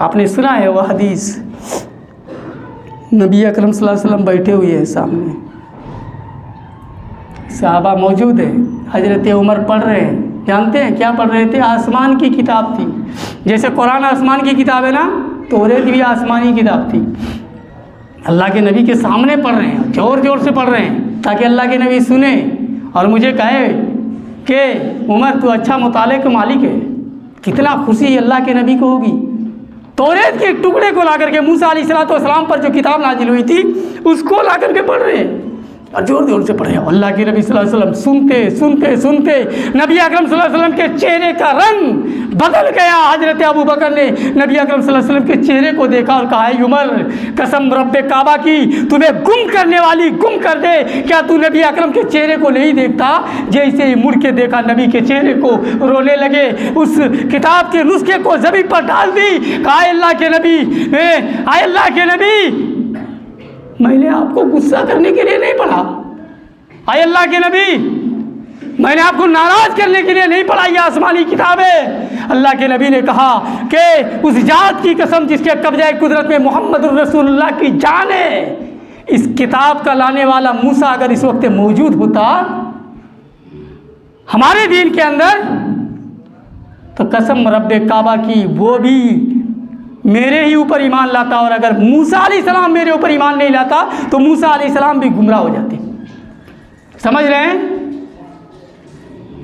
आपने सुना है वह हदीस, नबी अकरम सल्लल्लाहु अलैहि वसल्लम बैठे हुए हैं, सामने सहाबा मौजूद है, हजरत उमर पढ़ रहे हैं। जानते हैं क्या पढ़ रहे थे? आसमान की किताब थी। जैसे कुरान आसमान की किताब है ना, तौरात भी आसमानी किताब थी। अल्लाह के नबी के सामने पढ़ रहे हैं, ज़ोर ज़ोर से पढ़ रहे हैं ताकि अल्लाह के नबी सुने और मुझे कहे कि उमर तू अच्छा मुताले का मालिक है। कितना खुशी अल्लाह के नबी को होगी। तौरात के एक टुकड़े को ला करके, मूसा अलैहिस्सलाम पर जो किताब नाजिल हुई थी उसको ला करके पढ़ रहे हैं और जोर जोर से पढ़े। अल्लाह के नबी सल्लल्लाहु अलैहि वसल्लम सुनते सुनते सुनते नबी अकरम सल्लल्लाहु अलैहि वसल्लम के चेहरे का रंग बदल गया। हजरत अबू बकर ने नबी अकरम सल्लल्लाहु अलैहि वसल्लम के चेहरे को देखा और कहा, उमर कसम रब्बे काबा की, तुम्हें गुम करने वाली गुम कर दे, क्या तू नबी अकरम के चेहरे को नहीं देखता? जैसे ही मुड़ के देखा नबी के चेहरे को, रोने लगे। उस किताब के नुस्खे को ज़मीन पर डाल दी। कहा, अल्लाह के नबी, अल्लाह के नबी, मैंने आपको गुस्सा करने के लिए नहीं पढ़ा। आए अल्लाह के नबी, मैंने आपको नाराज करने के लिए नहीं पढ़ा, ये आसमानी किताब है। अल्लाह के नबी ने कहा कि उस जात की कसम जिसके कब्ज़े कुदरत में मोहम्मद रसूलुल्लाह की जान है, इस किताब का लाने वाला मूसा अगर इस वक्त मौजूद होता हमारे दीन के अंदर, तो कसम रब्बे काबा की वो भी मेरे ही ऊपर ईमान लाता। और अगर मूसा अलैहिस्सलाम मेरे ऊपर ईमान नहीं लाता तो मूसा अलैहिस्सलाम भी गुमराह हो जाते। समझ रहे हैं?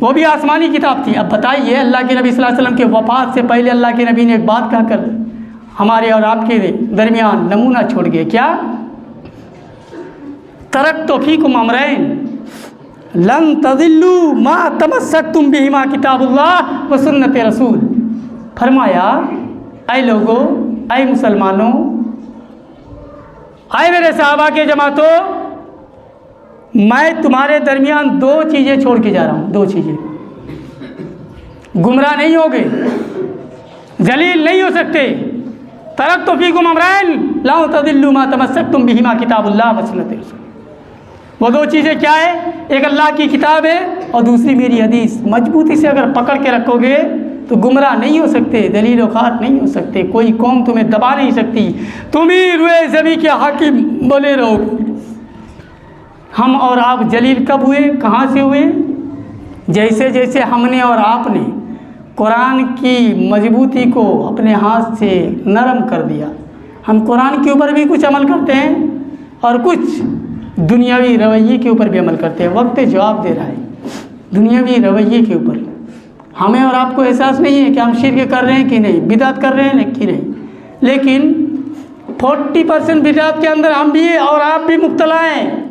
वो भी आसमानी किताब थी। अब बताइए, अल्लाह के नबी सल्लल्लाहु अलैहि वसल्लम के वफ़ात से पहले अल्लाह के नबी ने एक बात कहकर हमारे और आपके दरमियान नमूना छोड़ गए। क्या? तरक्तु फीकुम अमरैन लन तज़िल्लू मा तमस्सकतुम बिहिमा किताबुल्लाह व सुन्नत रसूल। फरमाया, ऐ लोगों, ऐ मुसलमानों, ऐ मेरे सहाबा के जमातों, मैं तुम्हारे दरमियान दो चीज़ें छोड़ के जा रहा हूँ। दो चीज़ें, गुमराह नहीं होगे, जलील नहीं हो सकते। तरक्तु फीकुम अमरैन ला तज़िल्लू मा तमस्सकतुम बिहिमा किताबुल्लाह व सुन्नत रसूल। वो दो चीज़ें क्या है? एक अल्लाह की किताब है और दूसरी मेरी हदीस। मजबूती से अगर पकड़ के रखोगे तो गुमराह नहीं हो सकते, दलील व खार नहीं हो सकते, कोई कौम तुम्हें दबा नहीं सकती, तुम ही रुए ज़मीं के हाकिम बने रहोगे। हम और आप जलील कब हुए, कहाँ से हुए? जैसे जैसे हमने और आपने कुरान की मजबूती को अपने हाथ से नरम कर दिया। हम कुरान के ऊपर भी कुछ अमल करते हैं और कुछ दुनियावी रवैये के ऊपर भी अमल करते हैं। वक्त जवाब दे रहा है दुनियावी रवैये के ऊपर। हमें और आपको एहसास नहीं है कि हम शिर्क कर रहे हैं कि नहीं, बिदअत कर रहे हैं कि नहीं, लेकिन 40% बिदअत के अंदर हम भी और आप भी मुब्तला हैं।